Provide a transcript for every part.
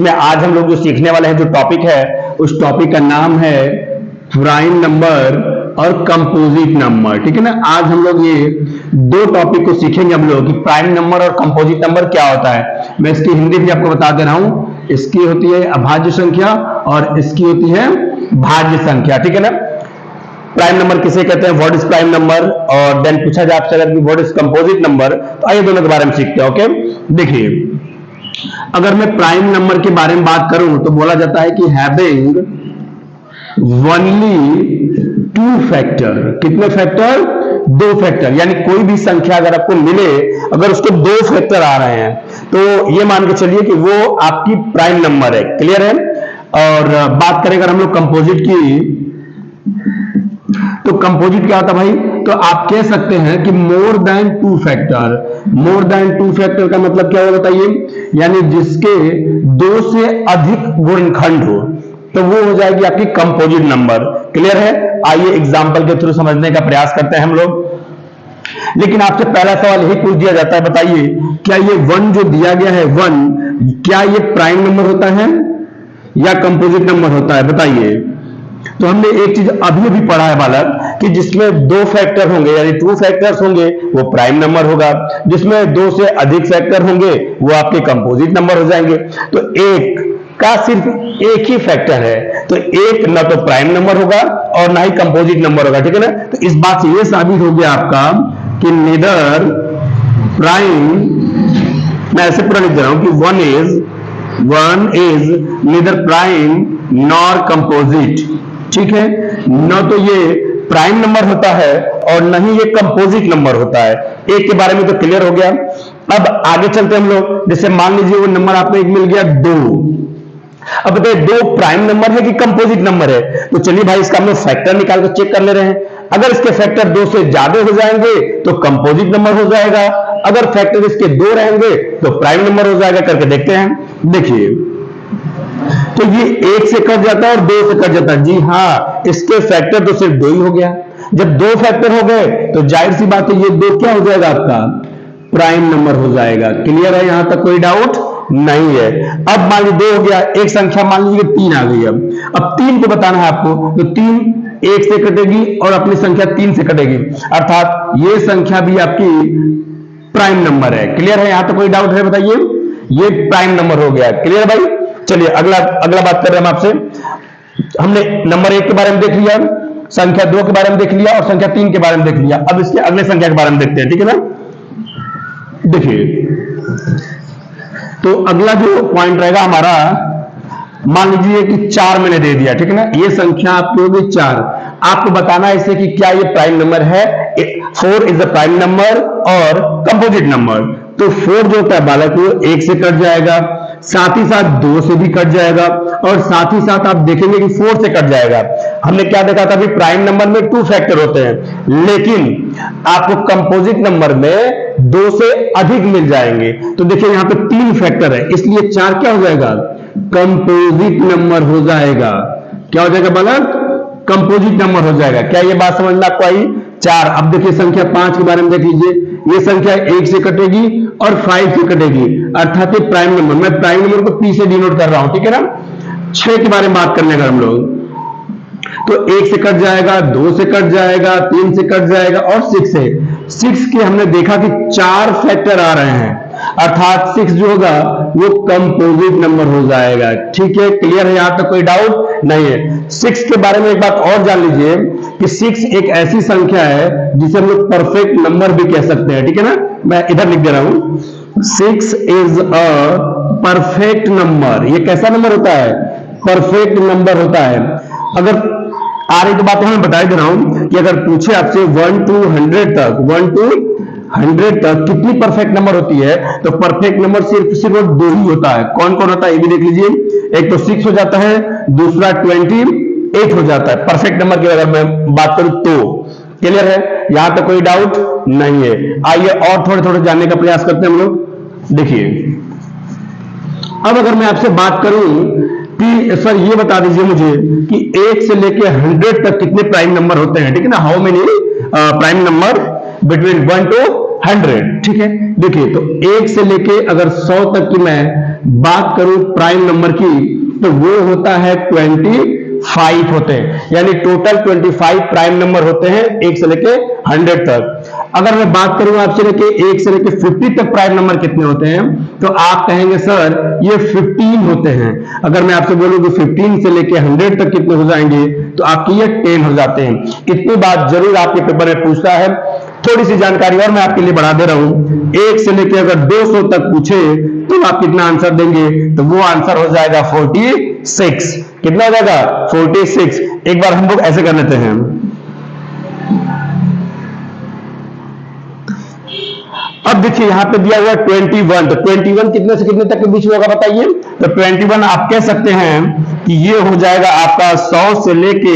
इसमें आज हम लोग जो सीखने वाले हैं, जो टॉपिक है, उस टॉपिक का नाम है प्राइम नंबर और कंपोजिट नंबर। ठीक है ना। आज हम लोग ये दो टॉपिक को सीखेंगे हम लोग कि प्राइम नंबर और कंपोजिट नंबर क्या होता है। मैं इसकी हिंदी भी आपको बता दे रहा हूं। इसकी होती है अभाज्य संख्या और इसकी होती है भाज्य संख्या। ठीक है ना। प्राइम नंबर किसे कहते हैं, व्हाट इज प्राइम नंबर, और देन पूछा जाए आपसे अगर व्हाट इज कंपोजिट नंबर, तो आइए दोनों के बारे में सीखते हैं। ओके, देखिए अगर मैं प्राइम नंबर के बारे में बात करूं तो बोला जाता है कि हैविंग ओनली टू फैक्टर। कितने फैक्टर? दो फैक्टर। यानी कोई भी संख्या अगर आपको मिले, अगर उसके दो फैक्टर आ रहे हैं, तो ये मान के चलिए कि वो आपकी प्राइम नंबर है। क्लियर है। और बात करें अगर हम लोग कंपोजिट की, तो कंपोजिट क्या होता है भाई? तो आप कह सकते हैं कि more than two factor. More than two factor का मतलब क्या होगा बताइए? यानी जिसके दो से अधिक गुणनखंड हो, तो वो हो जाएगी आपकी कंपोजिट नंबर। क्लियर है। आइए एग्जांपल के थ्रू समझने का प्रयास करते हैं हम लोग। लेकिन आपसे पहला सवाल यही पूछ दिया जाता है, बताइए क्या ये 1 जो दिया गया है 1, क्या ये प्राइम नंबर होता है या कंपोजिट नंबर होता है? बताइए। तो हमने एक चीज अभी भी पढ़ा है बालक कि जिसमें दो फैक्टर होंगे यानी टू फैक्टर्स होंगे वो प्राइम नंबर होगा, जिसमें दो से अधिक फैक्टर होंगे वो आपके कंपोजिट नंबर हो जाएंगे। तो एक का सिर्फ एक ही फैक्टर है, तो एक ना तो प्राइम नंबर होगा और ना ही कंपोजिट नंबर होगा। ठीक है ना। तो इस बात से यह साबित हो गया आपका कि नीदर प्राइम, मैं ऐसे पूरा लिख दे रहा हूं कि one is neither prime nor composite. ठीक है। न तो ये प्राइम नंबर होता है और न ही ये कंपोजिट नंबर होता है। एक के बारे में तो क्लियर हो गया। अब आगे चलते हम लोग। जैसे मान लीजिए वो नंबर आपको एक मिल गया 2। अब बताइए 2 प्राइम नंबर है कि कंपोजिट नंबर है? तो चलिए भाई इसका हम लोग फैक्टर निकाल कर चेक कर ले रहे हैं। अगर इसके फैक्टर 2 से ज्यादा हो जाएंगे तो कंपोजिट नंबर हो जाएगा, अगर फैक्टर इसके 2 रहेंगे तो प्राइम नंबर हो जाएगा। करके देखते हैं। देखिए तो ये 1 से कट जाता है और 2 से कट जाता है। जी हाँ, इसके फैक्टर तो सिर्फ 2 ही हो गया। जब 2 फैक्टर हो गए तो जाहिर सी बात है ये 2 क्या हो जाएगा? आपका प्राइम नंबर हो जाएगा। क्लियर है। यहां तक कोई डाउट नहीं है। अब मान लीजिए 2 हो गया, एक संख्या मान लीजिए 3 आ गई। अब 3 को बताना है आपको, तो 3 1 से कटेगी और अपनी संख्या 3 से कटेगी, अर्थात ये संख्या भी आपकी प्राइम नंबर है। क्लियर है। यहां तक कोई डाउट है? बताइए। ये प्राइम नंबर हो गया। क्लियर भाई। चलिए अगला बात कर रहे हैं हम आपसे। हमने नंबर 1 के बारे में देख लिया, संख्या 2 के बारे में देख लिया और संख्या 3 के बारे में देख लिया। अब इसके अगले संख्या के बारे में देखते हैं। ठीक है ना। देखिए तो अगला जो पॉइंट रहेगा हमारा, मान लीजिए कि 4 मैंने दे दिया। ठीक है ना। ये संख्या आपकी होगी 4। आपको बताना है इसे कि क्या ये प्राइम नंबर है। 4 इज द प्राइम नंबर और कंपोजिट नंबर। तो 4 जो होता है बालक वो 1 से कट जाएगा, साथ ही साथ 2 से भी कट जाएगा और साथ ही साथ आप देखेंगे कि 4 से कट जाएगा। हमने क्या देखा था? प्राइम नंबर में 2 फैक्टर होते हैं, लेकिन आपको कंपोजिट नंबर में 2 से अधिक मिल जाएंगे। तो देखिए यहां पे 3 फैक्टर है, इसलिए 4 क्या हो जाएगा? कंपोजिट नंबर हो जाएगा। क्या हो जाएगा बालक? कंपोजिट नंबर हो जाएगा। क्या ये बात समझ में आपको आई? 4। अब देखिए संख्या 5 के बारे में देख लीजिए। ये संख्या 1 से कटेगी और 5 से कटेगी, अर्थात ये प्राइम नंबर। मैं प्राइम नंबर को P से डिनोट कर रहा हूं। ठीक है ना। 6 के बारे में बात करने का हम लोग, तो 1 से कट जाएगा, 2 से कट जाएगा, 3 से कट जाएगा और 6 से। 6 के हमने देखा कि 4 फैक्टर आ रहे हैं, अर्थात 6 जो होगा वो कंपोजिट नंबर हो जाएगा। ठीक है। क्लियर है। यहां तक कोई डाउट नहीं है। 6 के बारे में एक बात और जान लीजिए कि 6 एक ऐसी संख्या है जिसे हम लोग परफेक्ट नंबर भी कह सकते हैं। ठीक है ना। मैं इधर लिख दे रहा हूं, 6 इज अ परफेक्ट नंबर। ये कैसा नंबर होता है? परफेक्ट नंबर होता है। अगर आ रही तो बात मैं बता दे रहा हूं कि अगर पूछे आपसे 1 to 100 तक कितनी परफेक्ट नंबर होती है, तो परफेक्ट नंबर सिर्फ 2 ही होता है। कौन कौन होता है ये भी देख लीजिए। एक तो 6 हो जाता है, दूसरा 28 हो जाता है। परफेक्ट नंबर की अगर मैं बात करूं तो। क्लियर है। यहां तक कोई डाउट नहीं है। आइए और थोड़े थोड़े जानने का प्रयास करते हैं हम लोग। देखिए अब अगर मैं आपसे बात करूं कि सर ये बता दीजिए मुझे कि 1 से लेके 100 तक कितने प्राइम नंबर होते हैं। ठीक है ना। How many prime number between 1 to 100। ठीक है। देखिए तो 1 से लेके अगर 100 तक की मैं बात करूं प्राइम नंबर की तो वो होता है 25 होते हैं, यानी टोटल 25 प्राइम नंबर होते हैं 1 से लेके 100 तक। अगर मैं बात करूं आपसे लेके 1 से लेके 50 तक प्राइम नंबर कितने होते हैं, तो आप कहेंगे सर ये 15 होते हैं। अगर मैं आपसे बोलूं कि 15 से लेके 100 तक कितने हो जाएंगे, तो आपके ये 10 हो जाते हैं। इतनी बात जरूर आपके पेपर में पूछता है। थोड़ी सी जानकारी और मैं आपके लिए बढ़ा दे रहा हूं, 1 से लेके अगर 200 तक पूछे तो आप कितना आंसर देंगे, तो वो आंसर हो जाएगा 46। कितना हो जाएगा 46। एक बार हम लोग ऐसे कर लेते हैं, अब देखिए यहां पे दिया हुआ है 21, तो 21 कितने से कितने तक के बीच में होगा बताइए। तो 21 आप कह सकते हैं कि ये हो जाएगा आपका 100 से लेके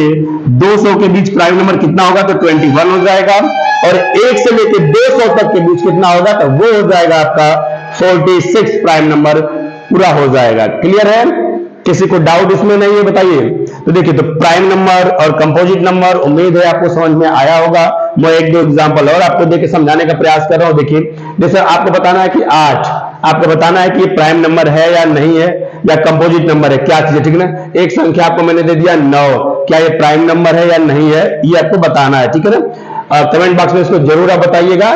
200 के बीच प्राइम नंबर कितना होगा, तो 21 हो जाएगा। और 1 से लेके 200 तक के बीच कितना होगा, तो वो हो जाएगा आपका 46 प्राइम नंबर पूरा हो जाएगा। क्लियर है, किसी को डाउट इसमें नहीं है बताइए। तो देखिए, तो प्राइम नंबर और कंपोजिट नंबर उम्मीद है आपको समझ में आया होगा। मैं एक दो एग्जांपल और आपको देके समझाने का प्रयास कर रहा हूं। देखिए, जैसे आपको बताना है कि 8, आपको बताना है कि ये प्राइम नंबर है या नहीं है, या कंपोजिट नंबर है, क्या चीज है, ठीक है ना। एक संख्या आपको मैंने दे दिया 9, क्या ये प्राइम नंबर है या नहीं है, ये आपको बताना है, ठीक है ना। कमेंट बॉक्स में इसको जरूर आप बताइएगा।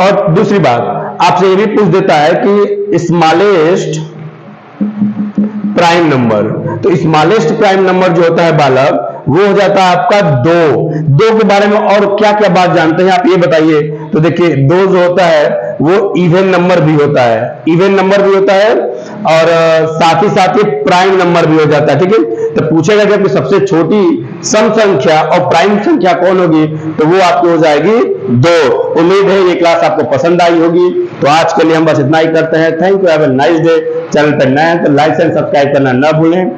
और दूसरी बात आपसे ये भी पूछ देता है कि स्मॉलेस्ट प्राइम नंबर, तो स्मॉलेस्ट प्राइम नंबर जो होता है बालक, वो हो जाता है आपका 2 के बारे में और क्या क्या बात जानते हैं आप ये बताइए। तो देखिए, 2 जो होता है वो इवन नंबर भी होता है, इवन नंबर भी होता है, और साथ ही प्राइम नंबर भी हो जाता है, ठीक है। तो पूछेगा कि आपकी सबसे छोटी सम संख्या और प्राइम संख्या कौन होगी, तो वो आपकी हो जाएगी 2। उम्मीद है ये क्लास आपको पसंद आई होगी। तो आज के लिए हम बस इतना ही करते हैं। Thank you, have a nice day. Channel पर नए हैं तो लाइक एंड सब्सक्राइब करना ना भूलें।